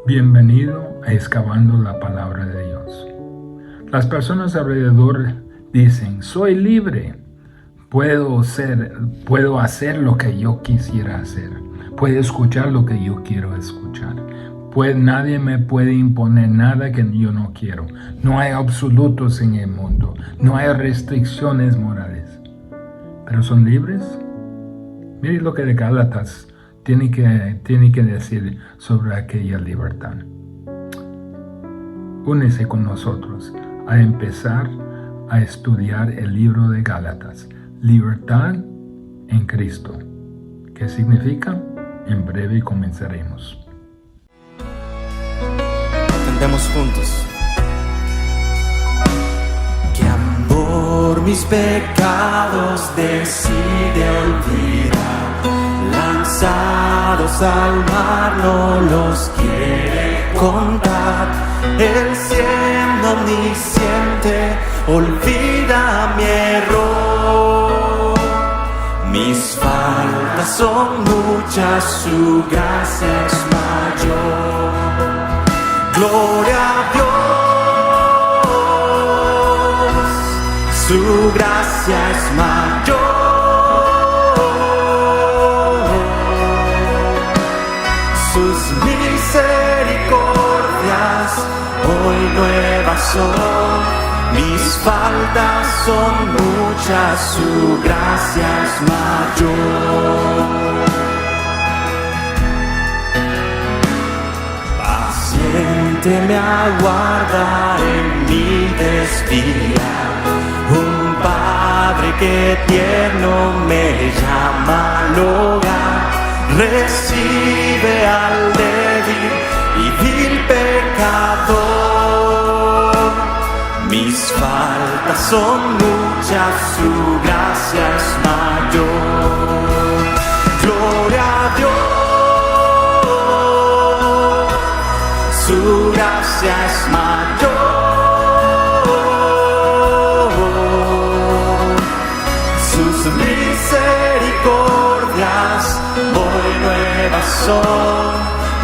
Bienvenido a Excavando la Palabra de Dios. Las personas alrededor dicen, soy libre, puedo hacer lo que yo quisiera hacer, puedo escuchar lo que yo quiero escuchar. Nadie me puede imponer nada que yo no quiero. No hay absolutos en el mundo, no hay restricciones morales. ¿Pero son libres? Mire lo que de Gálatas tiene que decir sobre aquella libertad. Únese con nosotros a empezar a estudiar el libro de Gálatas. Libertad en Cristo. ¿Qué significa? En breve comenzaremos. Cantemos juntos. Que amor mis pecados decide olvidar. Lanzados al mar no los quiere contar. Él siendo omnisciente olvida mi error. Mis faltas son muchas, su gracia es mayor. Gloria a Dios, su gracia es mayor. Sus misericordias hoy nuevas son, mis faltas son muchas, su gracia es mayor. Paciente me aguarda en mi desviar, un Padre que tierno me llama al hogar. Recibe al débil y vil pecador. Mis faltas son muchas, su gracia es mayor. Gloria a Dios, su gracia es mayor. Sus misericordias hoy nuevas son,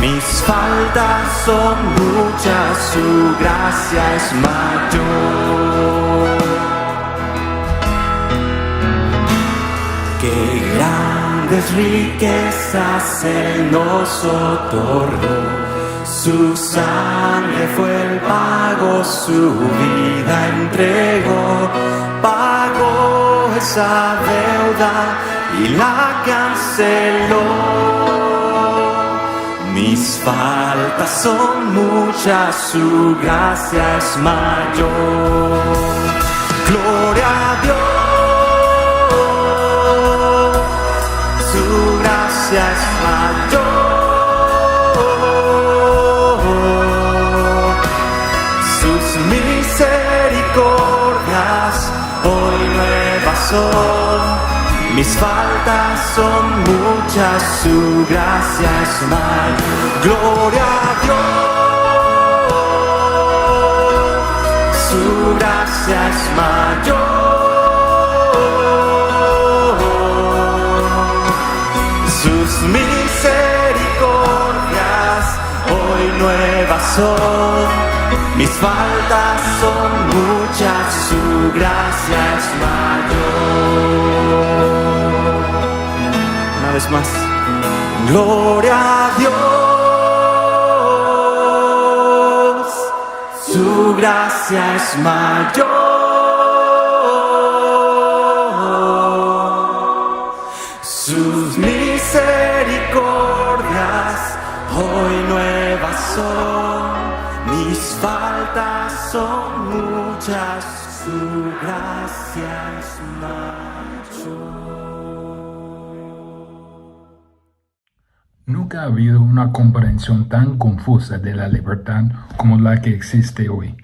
mis faltas son muchas, su gracia es mayor. Qué grandes riquezas Él nos otorgó, su sangre fue el pago, su vida entregó, pagó esa deuda y la canceló. Mis faltas son muchas, su gracia es mayor. Gloria a Dios, su gracia es mayor. Sus misericordias hoy nuevas son, mis faltas son muchas, su gracia es mayor. Gloria a Dios, su gracia es mayor. Sus misericordias hoy nuevas son, mis faltas son muchas, su gracia es mayor. Una vez más. Gloria a Dios, su gracia es mayor. Sus misericordias hoy nuevas son, mis faltas son muchas, su gracia es mayor. Nunca ha habido una comprensión tan confusa de la libertad como la que existe hoy.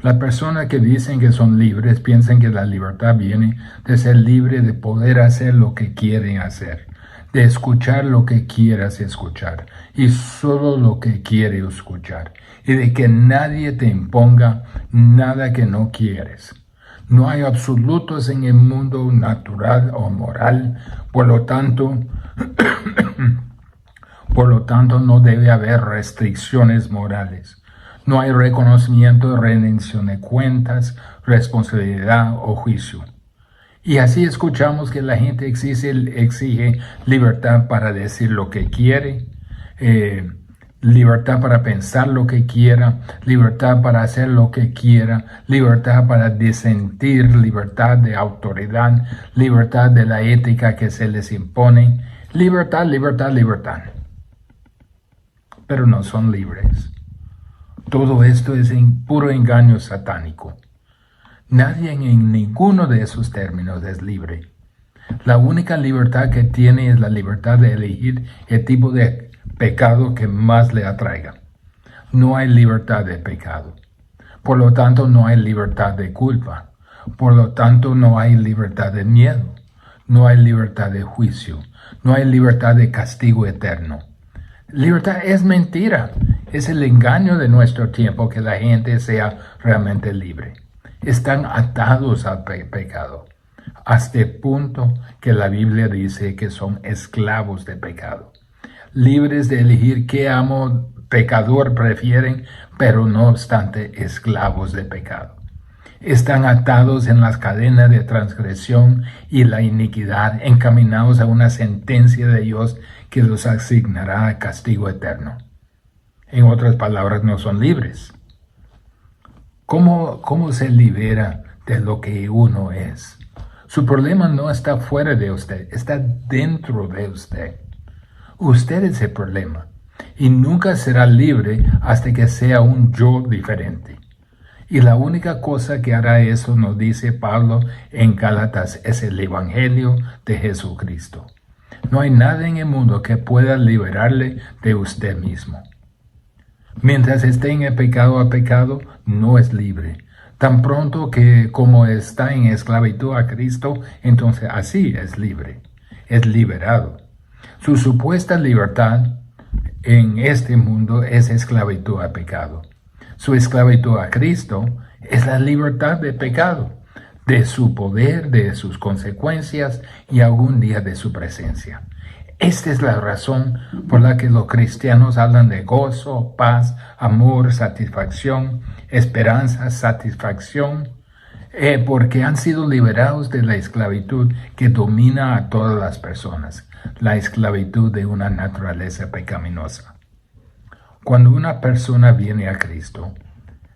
Las personas que dicen que son libres piensan que la libertad viene de ser libre de poder hacer lo que quieren hacer, de escuchar lo que quieras escuchar y solo lo que quieres escuchar, y de que nadie te imponga nada que no quieres. No hay absolutos en el mundo natural o moral, por lo tanto, Por lo tanto, no debe haber restricciones morales. No hay reconocimiento, rendición de cuentas, responsabilidad o juicio. Y así escuchamos que la gente exige libertad para decir lo que quiere, libertad para pensar lo que quiera, libertad para hacer lo que quiera, libertad para disentir, libertad de autoridad, libertad de la ética que se les impone, libertad, libertad, libertad. Pero no son libres. Todo esto es puro engaño satánico. Nadie en ninguno de esos términos es libre. La única libertad que tiene es la libertad de elegir el tipo de pecado que más le atraiga. No hay libertad de pecado. Por lo tanto, no hay libertad de culpa. Por lo tanto, no hay libertad de miedo. No hay libertad de juicio. No hay libertad de castigo eterno. Libertad es mentira. Es el engaño de nuestro tiempo que la gente sea realmente libre. Están atados al pecado, hasta el punto que la Biblia dice que son esclavos de pecado, libres de elegir qué amo pecador prefieren, pero no obstante esclavos de pecado. Están atados en las cadenas de transgresión y la iniquidad, encaminados a una sentencia de Dios que los asignará a castigo eterno. En otras palabras, no son libres. ¿Cómo se libera de lo que uno es? Su problema no está fuera de usted, está dentro de usted. Usted es el problema y nunca será libre hasta que sea un yo diferente. Y la única cosa que hará eso, nos dice Pablo en Gálatas, es el Evangelio de Jesucristo. No hay nada en el mundo que pueda liberarle de usted mismo. Mientras esté en el pecado, no es libre. Tan pronto que como está en esclavitud a Cristo, entonces así es libre, es liberado. Su supuesta libertad en este mundo es esclavitud a pecado. Su esclavitud a Cristo es la libertad de pecado, de su poder, de sus consecuencias y algún día de su presencia. Esta es la razón por la que los cristianos hablan de gozo, paz, amor, satisfacción, esperanza, satisfacción, porque han sido liberados de la esclavitud que domina a todas las personas, la esclavitud de una naturaleza pecaminosa. Cuando una persona viene a Cristo,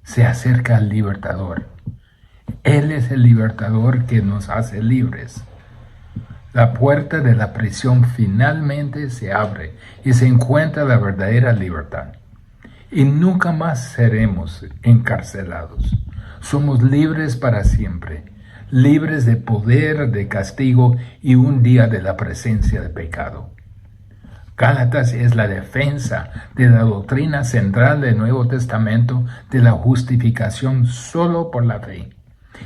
se acerca al libertador. Él es el libertador que nos hace libres. La puerta de la prisión finalmente se abre y se encuentra la verdadera libertad. Y nunca más seremos encarcelados. Somos libres para siempre, libres de poder, de castigo y un día de la presencia del pecado. Gálatas es la defensa de la doctrina central del Nuevo Testamento de la justificación solo por la fe.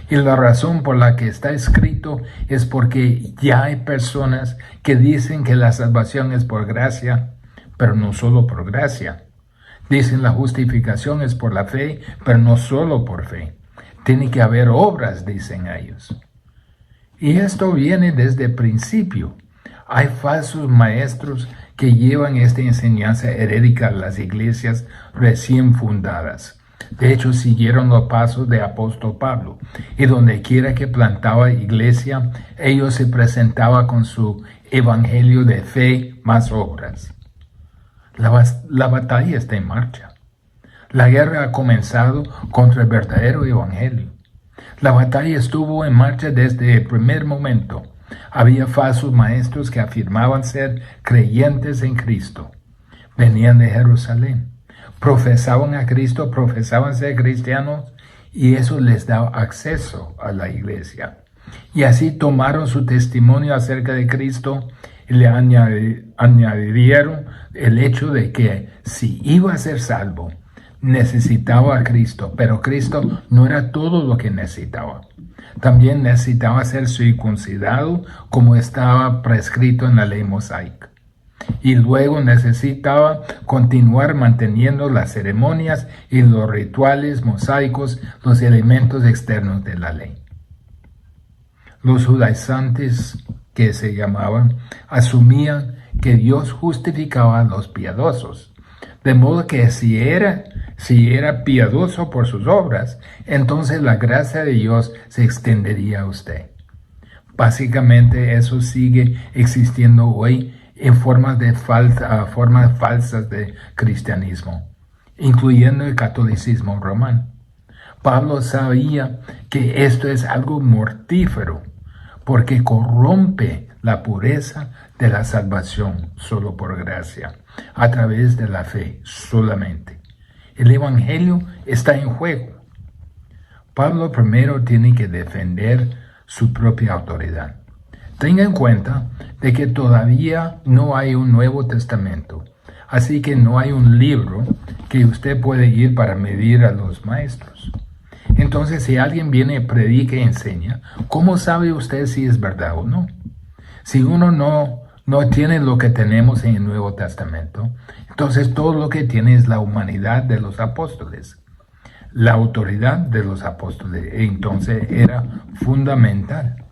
Y la razón por la que está escrito es porque ya hay personas que dicen que la salvación es por gracia, pero no solo por gracia. Dicen la justificación es por la fe, pero no solo por fe. Tiene que haber obras, dicen ellos. Y esto viene desde el principio. Hay falsos maestros que llevan esta enseñanza herética a las iglesias recién fundadas. De hecho, siguieron los pasos de apóstol Pablo, y donde quiera que plantaba iglesia, ellos se presentaban con su evangelio de fe más obras. La batalla está en marcha. La guerra ha comenzado contra el verdadero evangelio. La batalla estuvo en marcha desde el primer momento. Había falsos maestros que afirmaban ser creyentes en Cristo. Venían de Jerusalén. Profesaban a Cristo, profesaban ser cristianos, y eso les daba acceso a la iglesia. Y así tomaron su testimonio acerca de Cristo y le añadieron el hecho de que si iba a ser salvo, necesitaba a Cristo, pero Cristo no era todo lo que necesitaba. También necesitaba ser circuncidado como estaba prescrito en la ley mosaica. Y luego necesitaba continuar manteniendo las ceremonias y los rituales mosaicos, los elementos externos de la ley. Los judaizantes, que se llamaban, asumían que Dios justificaba a los piadosos. De modo que si era piadoso por sus obras, entonces la gracia de Dios se extendería a usted. Básicamente eso sigue existiendo hoy en formas falsas de cristianismo, incluyendo el catolicismo romano. Pablo sabía que esto es algo mortífero, porque corrompe la pureza de la salvación solo por gracia, a través de la fe solamente. El Evangelio está en juego. Pablo primero tiene que defender su propia autoridad. Tenga en cuenta de que todavía no hay un Nuevo Testamento, así que no hay un libro que usted puede ir para medir a los maestros. Entonces, si alguien viene, predica y enseña, ¿cómo sabe usted si es verdad o no? Si uno no tiene lo que tenemos en el Nuevo Testamento, entonces todo lo que tiene es la humanidad de los apóstoles, la autoridad de los apóstoles. Entonces era fundamental.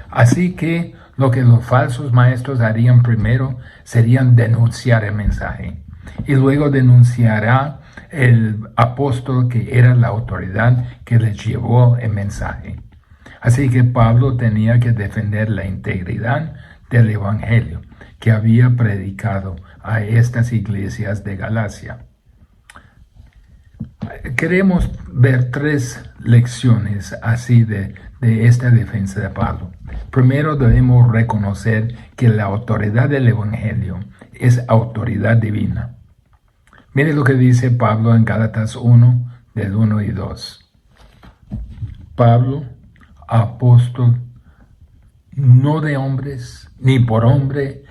Así que lo que los falsos maestros harían primero serían denunciar el mensaje, y luego denunciará el apóstol que era la autoridad que les llevó el mensaje. Así que Pablo tenía que defender la integridad del Evangelio que había predicado a estas iglesias de Galacia. Queremos ver 3 lecciones así de esta defensa de Pablo. Primero, debemos reconocer que la autoridad del Evangelio es autoridad divina. Mire lo que dice Pablo en Gálatas 1, del 1 y 2. Pablo, apóstol, no de hombres, ni por hombre,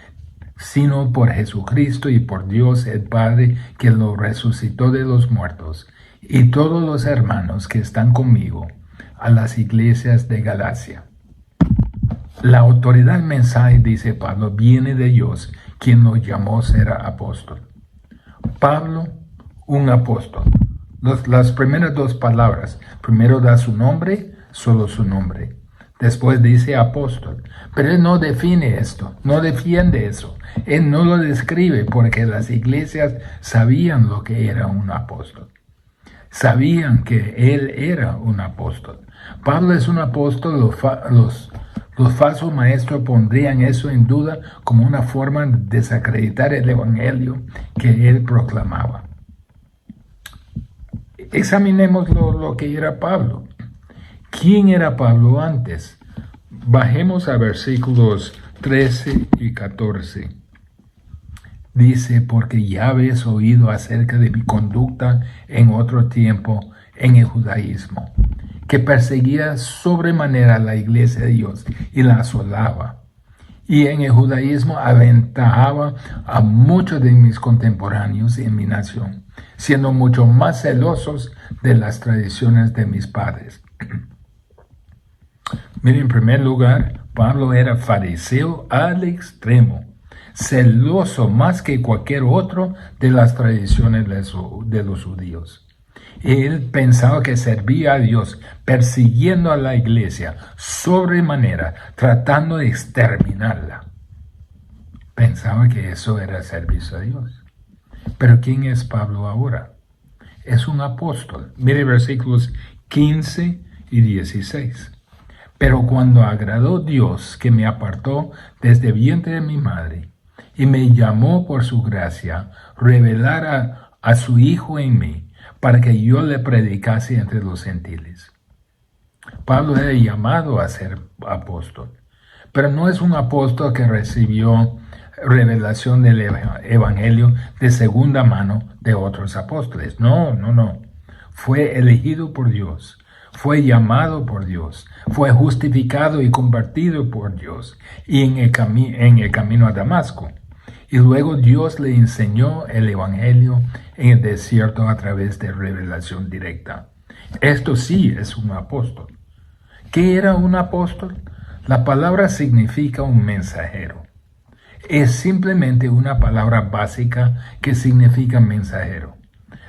sino por Jesucristo y por Dios el Padre, que lo resucitó de los muertos, y todos los hermanos que están conmigo, a las iglesias de Galacia. La autoridad mensaje, dice Pablo, viene de Dios, quien nos llamó a ser apóstol. Pablo, un apóstol. Las primeras 2 palabras, primero da su nombre, solo su nombre. Después dice apóstol, pero él no define esto, no defiende eso. Él no lo describe porque las iglesias sabían lo que era un apóstol. Sabían que él era un apóstol. Pablo es un apóstol, los falsos maestros pondrían eso en duda como una forma de desacreditar el evangelio que él proclamaba. Examinemos lo que era Pablo. ¿Quién era Pablo antes? Bajemos a versículos 13 y 14. Dice, porque ya habéis oído acerca de mi conducta en otro tiempo en el judaísmo, que perseguía sobremanera la iglesia de Dios y la asolaba. Y en el judaísmo aventajaba a muchos de mis contemporáneos en mi nación, siendo mucho más celosos de las tradiciones de mis padres. Miren, en primer lugar, Pablo era fariseo al extremo, celoso más que cualquier otro de las tradiciones de los judíos. Él pensaba que servía a Dios, persiguiendo a la iglesia sobremanera, tratando de exterminarla. Pensaba que eso era servicio a Dios. Pero ¿quién es Pablo ahora? Es un apóstol. Mire versículos 15 y 16. Pero cuando agradó Dios que me apartó desde el vientre de mi madre y me llamó por su gracia, revelar a su Hijo en mí, para que yo le predicase entre los gentiles. Pablo era llamado a ser apóstol, pero no es un apóstol que recibió revelación del evangelio de segunda mano de otros apóstoles. No. Fue elegido por Dios, fue llamado por Dios, fue justificado y convertido por Dios y en el camino a Damasco. Y luego Dios le enseñó el evangelio en el desierto a través de revelación directa. Esto sí es un apóstol. ¿Qué era un apóstol? La palabra significa un mensajero. Es simplemente una palabra básica que significa mensajero.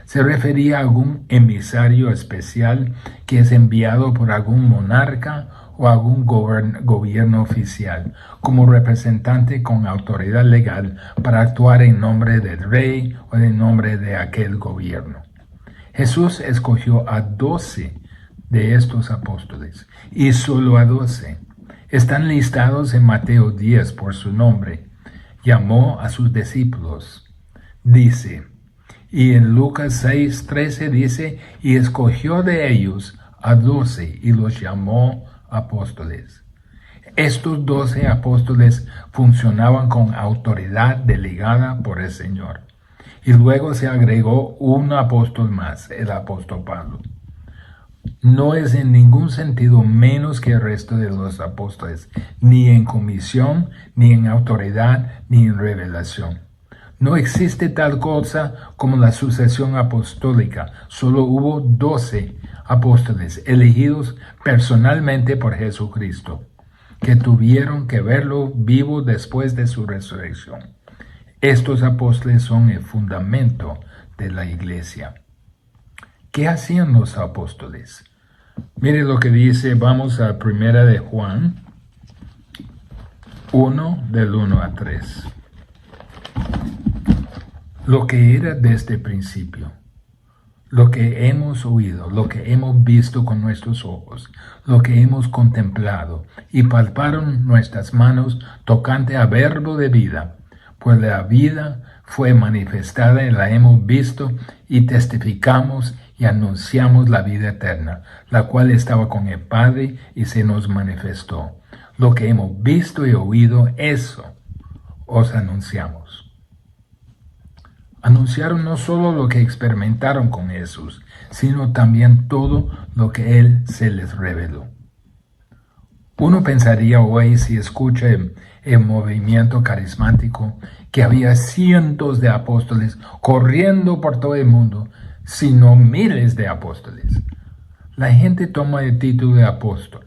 Se refería a algún emisario especial que es enviado por algún monarca o algún gobierno oficial, como representante con autoridad legal para actuar en nombre del rey o en nombre de aquel gobierno. Jesús escogió a 12 de estos apóstoles, y solo a 12. Están listados en Mateo 10 por su nombre. Llamó a sus discípulos. Dice, y en Lucas 6:13 dice, y escogió de ellos a 12 y los llamó apóstoles. Estos 12 apóstoles funcionaban con autoridad delegada por el Señor. Y luego se agregó un apóstol más, el apóstol Pablo. No es en ningún sentido menos que el resto de los apóstoles, ni en comisión, ni en autoridad, ni en revelación. No existe tal cosa como la sucesión apostólica. Solo hubo 12 apóstoles elegidos personalmente por Jesucristo, que tuvieron que verlo vivo después de su resurrección. Estos apóstoles son el fundamento de la iglesia. ¿Qué hacían los apóstoles? Mire lo que dice, vamos a 1 de Juan 1, del 1 a 3. Lo que era desde el principio, lo que hemos oído, lo que hemos visto con nuestros ojos, lo que hemos contemplado, y palparon nuestras manos tocante a verbo de vida, pues la vida fue manifestada y la hemos visto, y testificamos y anunciamos la vida eterna, la cual estaba con el Padre y se nos manifestó. Lo que hemos visto y oído, eso os anunciamos. Anunciaron no solo lo que experimentaron con Jesús, sino también todo lo que Él se les reveló. Uno pensaría hoy, si escucha el movimiento carismático, que había cientos de apóstoles corriendo por todo el mundo, sino miles de apóstoles. La gente toma el título de apóstol,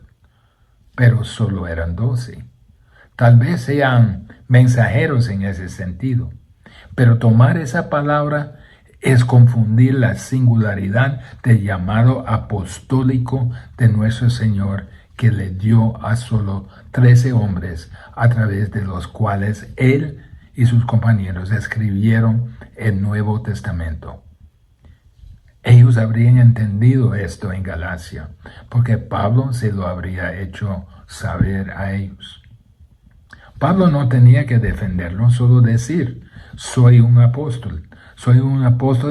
pero solo eran 12. Tal vez sean mensajeros en ese sentido, pero tomar esa palabra es confundir la singularidad del llamado apostólico de nuestro Señor, que le dio a solo 13 hombres, a través de los cuales Él y sus compañeros escribieron el Nuevo Testamento. Ellos habrían entendido esto en Galacia, porque Pablo se lo habría hecho saber a ellos. Pablo no tenía que defenderlo, solo decir, soy un apóstol,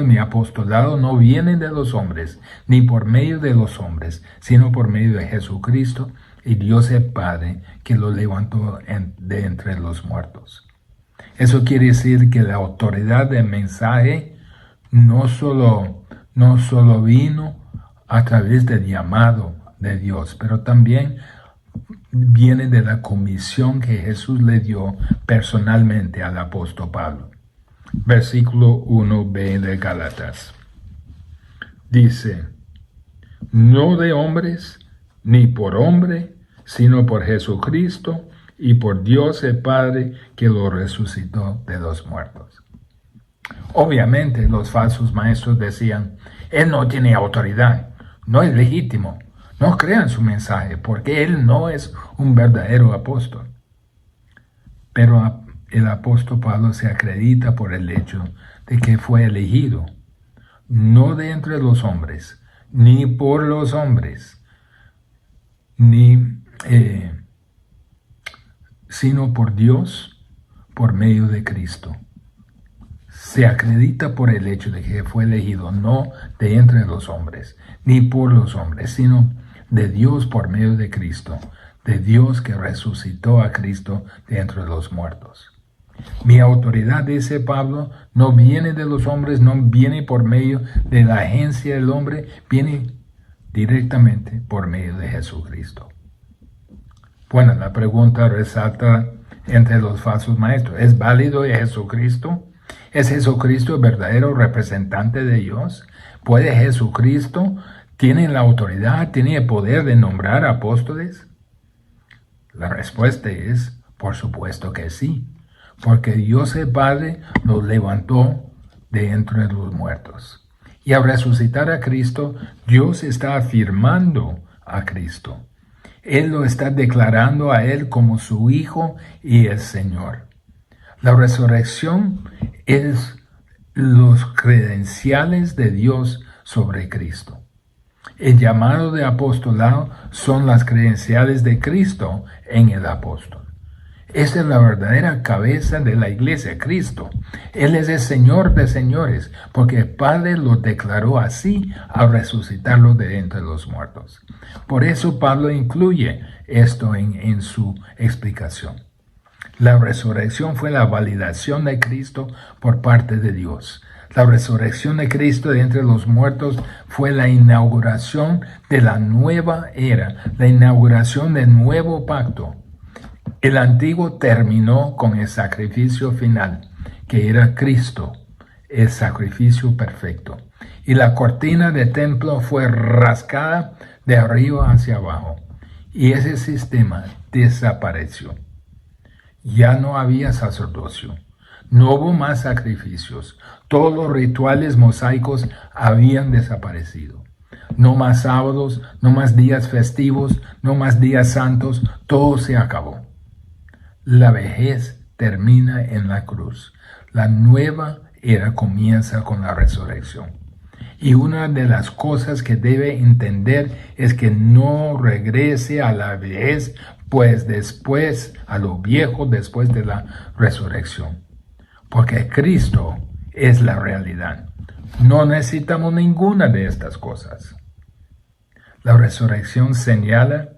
mi apostolado no viene de los hombres, ni por medio de los hombres, sino por medio de Jesucristo y Dios el Padre, que lo levantó de entre los muertos. Eso quiere decir que la autoridad del mensaje no solo vino a través del llamado de Dios, pero también viene de la comisión que Jesús le dio personalmente al apóstol Pablo. Versículo 1b de Gálatas. Dice, no de hombres, ni por hombre, sino por Jesucristo y por Dios el Padre, que lo resucitó de los muertos. Obviamente los falsos maestros decían, Él no tiene autoridad, no es legítimo, no crean su mensaje, porque Él no es un verdadero apóstol. Pero el apóstol Pablo se acredita por el hecho de que fue elegido, no de entre los hombres, ni por los hombres, sino por Dios, por medio de Cristo. Se acredita por el hecho de que fue elegido no de entre los hombres, ni por los hombres, sino de Dios por medio de Cristo, de Dios que resucitó a Cristo de entre los muertos. Mi autoridad, dice Pablo, no viene de los hombres, no viene por medio de la agencia del hombre, viene directamente por medio de Jesucristo. Bueno, la pregunta resalta entre los falsos maestros, ¿es válido Jesucristo? ¿Es Jesucristo el verdadero representante de Dios? ¿Puede Jesucristo, tiene la autoridad, tiene el poder de nombrar apóstoles? La respuesta es, por supuesto que sí, porque Dios el Padre lo levantó de entre los muertos. Y al resucitar a Cristo, Dios está afirmando a Cristo. Él lo está declarando a Él como su Hijo y el Señor. La resurrección es los credenciales de Dios sobre Cristo. El llamado de apostolado son las credenciales de Cristo en el apóstol. Esa es la verdadera cabeza de la iglesia, Cristo. Él es el Señor de señores, porque el Padre lo declaró así al resucitarlo de entre los muertos. Por eso Pablo incluye esto en su explicación. La resurrección fue la validación de Cristo por parte de Dios. La resurrección de Cristo de entre los muertos fue la inauguración de la nueva era, la inauguración del nuevo pacto. El antiguo terminó con el sacrificio final, que era Cristo, el sacrificio perfecto. Y la cortina del templo fue rascada de arriba hacia abajo. Y ese sistema desapareció. Ya no había sacerdocio. No hubo más sacrificios. Todos los rituales mosaicos habían desaparecido. No más sábados, no más días festivos, no más días santos. Todo se acabó. La vejez termina en la cruz. La nueva era comienza con la resurrección. Y una de las cosas que debe entender es que no regrese a la vejez, pues después, a lo viejo después de la resurrección. Porque Cristo es la realidad. No necesitamos ninguna de estas cosas. La resurrección señala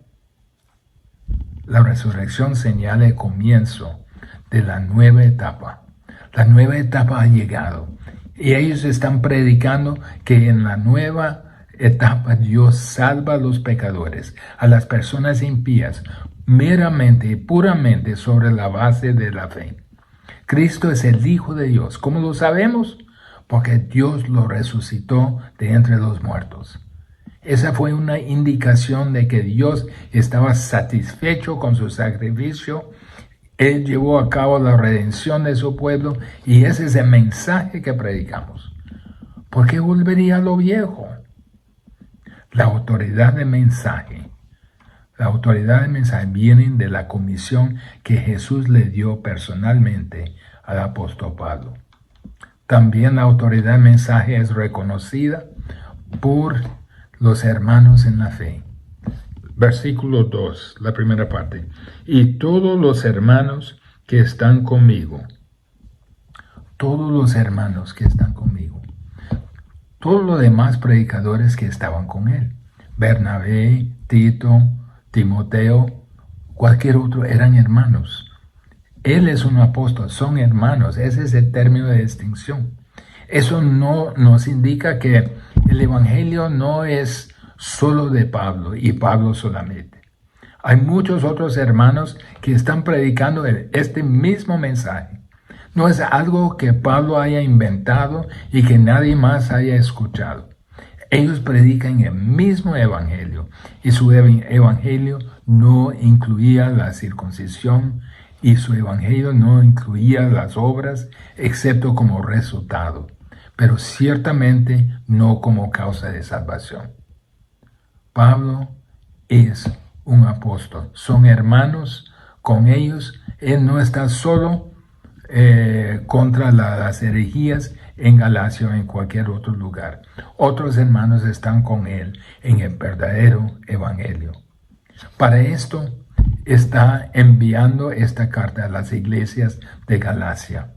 el comienzo de la nueva etapa. La nueva etapa ha llegado. Y ellos están predicando que en la nueva etapa Dios salva a los pecadores, a las personas impías, meramente y puramente sobre la base de la fe. Cristo es el Hijo de Dios. ¿Cómo lo sabemos? Porque Dios lo resucitó de entre los muertos. Esa fue una indicación de que Dios estaba satisfecho con su sacrificio. Él llevó a cabo la redención de su pueblo y ese es el mensaje que predicamos. ¿Por qué volvería a lo viejo? La autoridad de mensaje viene de la comisión que Jesús le dio personalmente al apóstol Pablo. También la autoridad de mensaje es reconocida por los hermanos en la fe. Versículo 2, la primera parte. Y todos los hermanos que están conmigo. Todos los hermanos que están conmigo. Todos los demás predicadores que estaban con él. Bernabé, Tito, Timoteo, cualquier otro eran hermanos. Él es un apóstol, son hermanos. Ese es el término de distinción. Eso no nos indica que el evangelio no es solo de Pablo y Pablo solamente. Hay muchos otros hermanos que están predicando este mismo mensaje. No es algo que Pablo haya inventado y que nadie más haya escuchado. Ellos predican el mismo evangelio y su evangelio no incluía la circuncisión y su evangelio no incluía las obras excepto como resultado, pero ciertamente no como causa de salvación. Pablo es un apóstol, son hermanos con ellos. Él no está solo contra las herejías en Galacia o en cualquier otro lugar. Otros hermanos están con él en el verdadero evangelio. Para esto está enviando esta carta a las iglesias de Galacia.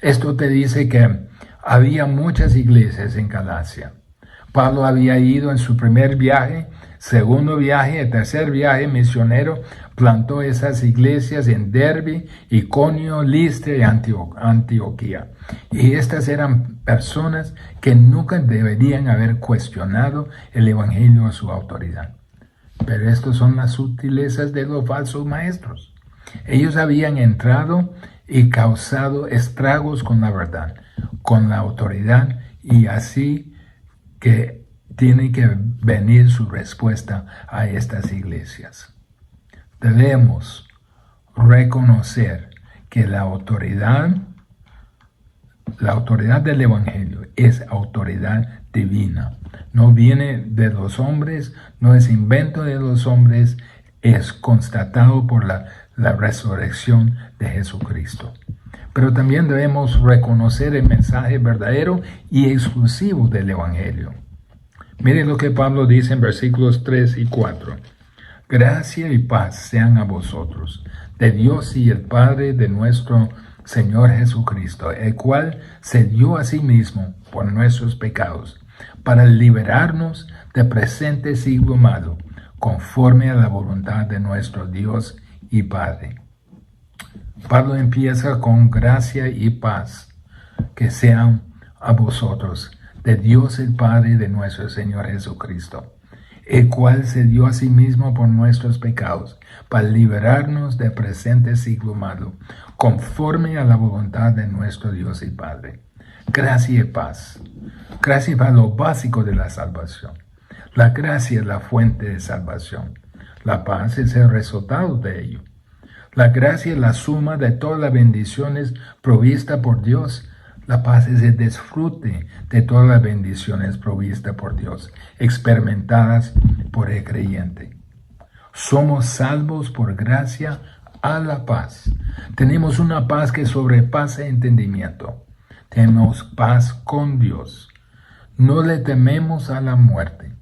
Esto te dice que había muchas iglesias en Galacia. Pablo había ido en su primer viaje, segundo viaje, tercer viaje misionero, plantó esas iglesias en Derbe, Iconio, Listra y Antioquía. Y estas eran personas que nunca deberían haber cuestionado el evangelio a su autoridad. Pero estas son las sutilezas de los falsos maestros. Ellos habían entrado y causado estragos con la verdad, con la autoridad, y así que tiene que venir su respuesta a estas iglesias. Debemos reconocer que la autoridad del evangelio es autoridad divina. No viene de los hombres, no es invento de los hombres, es constatado por la resurrección de Jesucristo. Pero también debemos reconocer el mensaje verdadero y exclusivo del Evangelio. Miren lo que Pablo dice en versículos 3 y 4. Gracia y paz sean a vosotros, de Dios y el Padre de nuestro Señor Jesucristo, el cual se dio a sí mismo por nuestros pecados, para liberarnos del presente siglo malo, conforme a la voluntad de nuestro Dios y Padre. Pablo empieza con gracia y paz, que sean a vosotros, de Dios el Padre de nuestro Señor Jesucristo, el cual se dio a sí mismo por nuestros pecados, para liberarnos del presente siglo malo, conforme a la voluntad de nuestro Dios y Padre. Gracia y paz. Gracia para lo básico de la salvación. La gracia es la fuente de salvación. La paz es el resultado de ello. La gracia es la suma de todas las bendiciones provistas por Dios. La paz es el disfrute de todas las bendiciones provistas por Dios, experimentadas por el creyente. Somos salvos por gracia a la paz. Tenemos una paz que sobrepasa entendimiento. Tenemos paz con Dios. No le tememos a la muerte.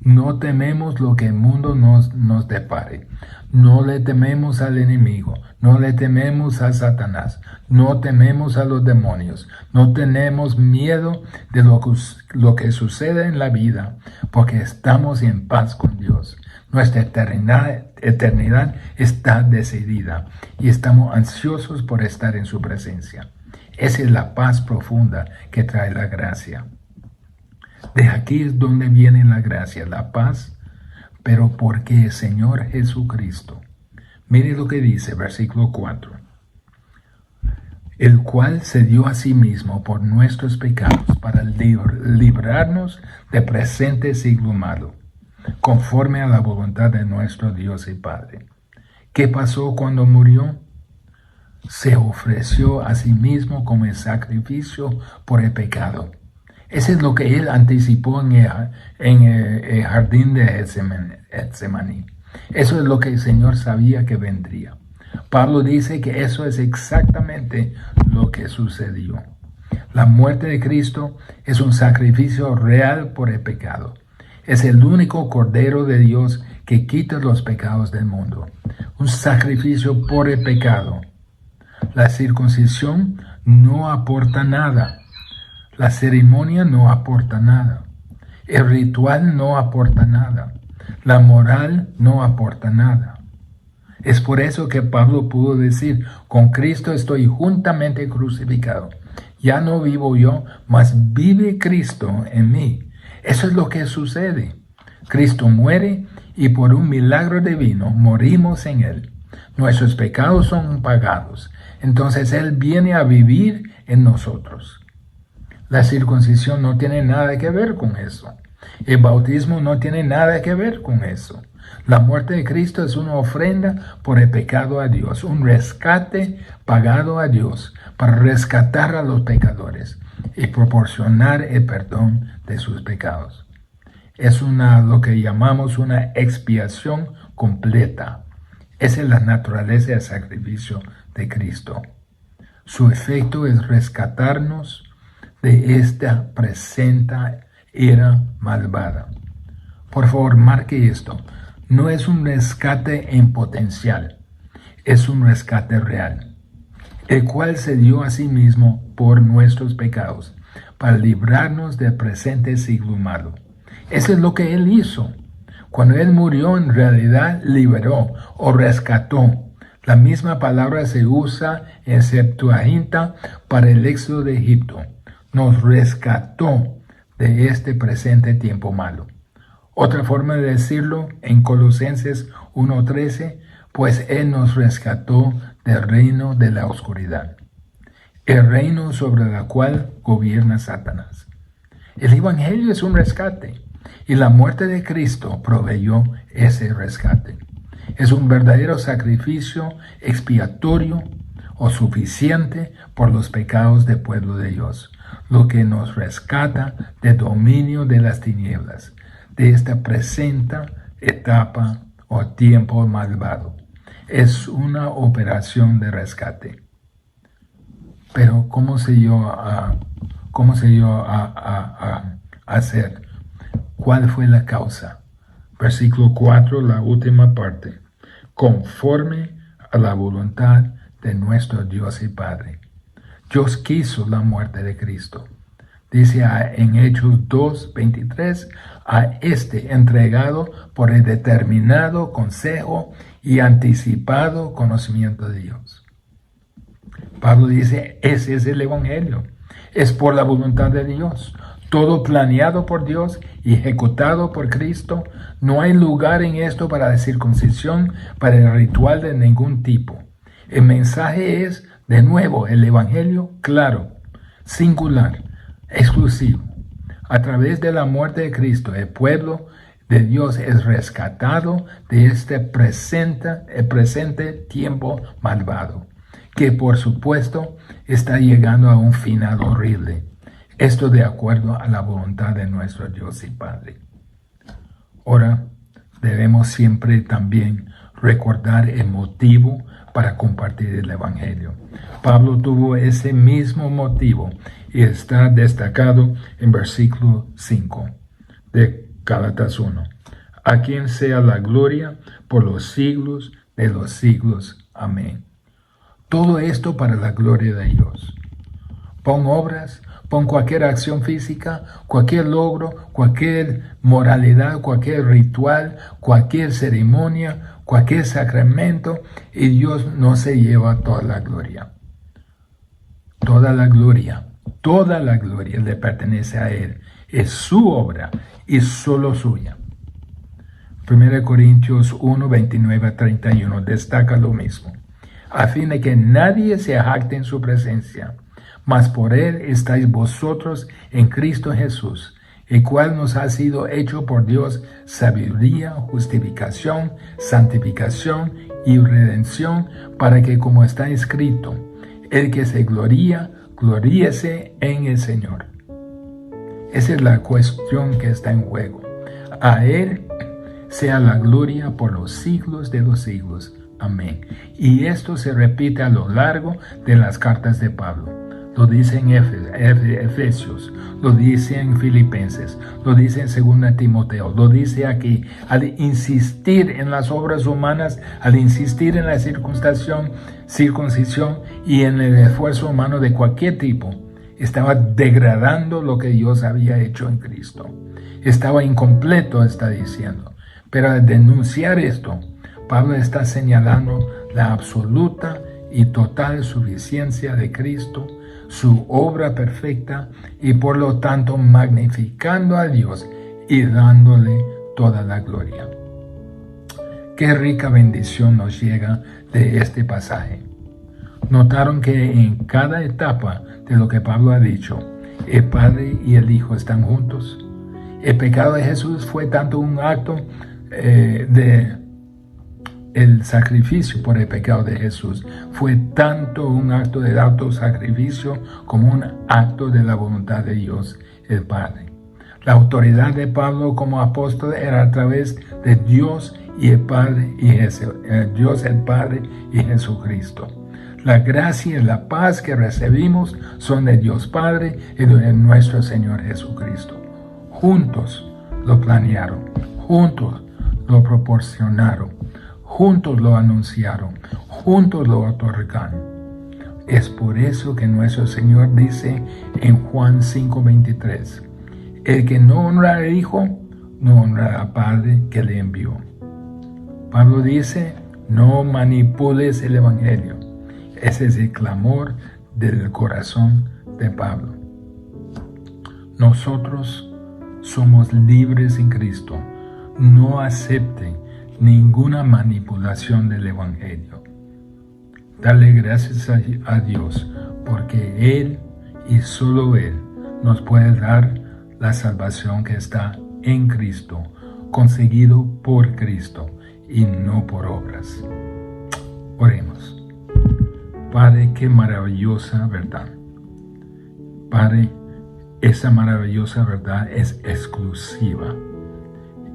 No tememos lo que el mundo nos depare. No le tememos al enemigo. No le tememos a Satanás. No tememos a los demonios. No tenemos miedo de lo que sucede en la vida, porque estamos en paz con Dios. Nuestra eternidad está decidida y estamos ansiosos por estar en su presencia. Esa es la paz profunda que trae la gracia. De aquí es donde viene la gracia, la paz, pero porque el Señor Jesucristo. Mire lo que dice, versículo 4. El cual se dio a sí mismo por nuestros pecados para librarnos del presente siglo malo, conforme a la voluntad de nuestro Dios y Padre. ¿Qué pasó cuando murió? Se ofreció a sí mismo como el sacrificio por el pecado. Eso es lo que él anticipó en el jardín de Getsemaní. Eso es lo que el Señor sabía que vendría. Pablo dice que eso es exactamente lo que sucedió. La muerte de Cristo es un sacrificio real por el pecado. Es el único Cordero de Dios que quita los pecados del mundo. Un sacrificio por el pecado. La circuncisión no aporta nada. La ceremonia no aporta nada. El ritual no aporta nada. La moral no aporta nada. Es por eso que Pablo pudo decir, con Cristo estoy juntamente crucificado. Ya no vivo yo, mas vive Cristo en mí. Eso es lo que sucede. Cristo muere y por un milagro divino morimos en Él. Nuestros pecados son pagados. Entonces Él viene a vivir en nosotros. La circuncisión no tiene nada que ver con eso. El bautismo no tiene nada que ver con eso. La muerte de Cristo es una ofrenda por el pecado a Dios, un rescate pagado a Dios para rescatar a los pecadores y proporcionar el perdón de sus pecados. Es lo que llamamos una expiación completa. Esa es la naturaleza del sacrificio de Cristo. Su efecto es rescatarnos de esta presente era malvada. Por favor, marque esto. No es un rescate en potencial, es un rescate real, el cual se dio a sí mismo por nuestros pecados, para librarnos del presente siglo malo. Eso es lo que Él hizo. Cuando Él murió, en realidad liberó o rescató. La misma palabra se usa en Septuaginta para el éxodo de Egipto. Nos rescató de este presente tiempo malo. Otra forma de decirlo en Colosenses 1:13, pues Él nos rescató del reino de la oscuridad, el reino sobre el cual gobierna Satanás. El Evangelio es un rescate y la muerte de Cristo proveyó ese rescate. Es un verdadero sacrificio expiatorio o suficiente por los pecados del pueblo de Dios, lo que nos rescata del dominio de las tinieblas, de esta presente etapa o tiempo malvado. Es una operación de rescate. Pero ¿cómo sé yo hacer? ¿Cuál fue la causa? Versículo 4, la última parte. Conforme a la voluntad de nuestro Dios y Padre. Dios quiso la muerte de Cristo. Dice en Hechos 2:23, a este entregado por el determinado consejo y anticipado conocimiento de Dios. Pablo dice, ese es el Evangelio. Es por la voluntad de Dios. Todo planeado por Dios y ejecutado por Cristo. No hay lugar en esto para la circuncisión, para el ritual de ningún tipo. El mensaje es, de nuevo, el Evangelio claro, singular, exclusivo. A través de la muerte de Cristo, el pueblo de Dios es rescatado de este presente tiempo malvado, que por supuesto está llegando a un final horrible. Esto de acuerdo a la voluntad de nuestro Dios y Padre. Ahora debemos siempre también recordar el motivo para compartir el Evangelio. Pablo tuvo ese mismo motivo y está destacado en versículo 5 de Gálatas 1. A quien sea la gloria por los siglos de los siglos. Amén. Todo esto para la gloria de Dios. Pon obras, pon cualquier acción física, cualquier logro, cualquier moralidad, cualquier ritual, cualquier ceremonia, cualquier sacramento, y Dios no se lleva toda la gloria. Toda la gloria le pertenece a Él. Es su obra y solo suya. 1 Corintios 1, 29 a 31 destaca lo mismo. A fin de que nadie se jacte en su presencia, mas por Él estáis vosotros en Cristo Jesús, el cual nos ha sido hecho por Dios sabiduría, justificación, santificación y redención, para que, como está escrito, el que se gloría, gloríese en el Señor. Esa es la cuestión que está en juego. A Él sea la gloria por los siglos de los siglos. Amén. Y esto se repite a lo largo de las cartas de Pablo. Lo dice en Efesios, lo dice en Filipenses, lo dice en 2 Timoteo, lo dice aquí. Al insistir en las obras humanas, al insistir en la circuncisión y en el esfuerzo humano de cualquier tipo, estaba degradando lo que Dios había hecho en Cristo. Estaba incompleto, está diciendo. Pero al denunciar esto, Pablo está señalando la absoluta y total suficiencia de Cristo, su obra perfecta, y por lo tanto magnificando a Dios y dándole toda la gloria. Qué rica bendición nos llega de este pasaje. Notaron que en cada etapa de lo que Pablo ha dicho, el Padre y el Hijo están juntos. El pecado de Jesús fue tanto un acto el sacrificio por el pecado de Jesús fue tanto un acto de autosacrificio como un acto de la voluntad de Dios el Padre. La autoridad de Pablo como apóstol era a través de Dios y el Padre Dios el Padre y Jesucristo. La gracia y la paz que recibimos son de Dios Padre y de nuestro Señor Jesucristo. Juntos lo planearon, juntos lo proporcionaron, juntos lo anunciaron, juntos lo otorgaron. Es por eso que nuestro Señor dice en Juan 5:23, el que no honra al Hijo, no honra al Padre que le envió. Pablo dice, no manipules el Evangelio. Ese es el clamor del corazón de Pablo. Nosotros somos libres en Cristo. No acepten ninguna manipulación del Evangelio. Dale gracias a Dios, porque Él y solo Él nos puede dar la salvación que está en Cristo, conseguido por Cristo y no por obras. Oremos. Padre, qué maravillosa verdad. Padre, esa maravillosa verdad es exclusiva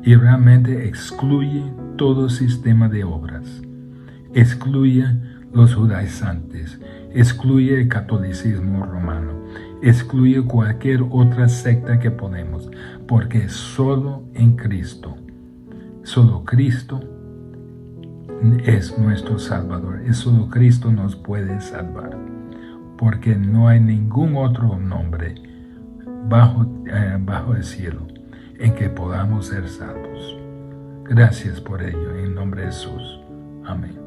y realmente excluye todo sistema de obras. Excluye los judaizantes, excluye el catolicismo romano, excluye cualquier otra secta que podemos, porque solo en Cristo, solo Cristo es nuestro Salvador, y solo Cristo nos puede salvar, porque no hay ningún otro nombre bajo el cielo en que podamos ser salvos. Gracias por ello, en nombre de Jesús. Amén.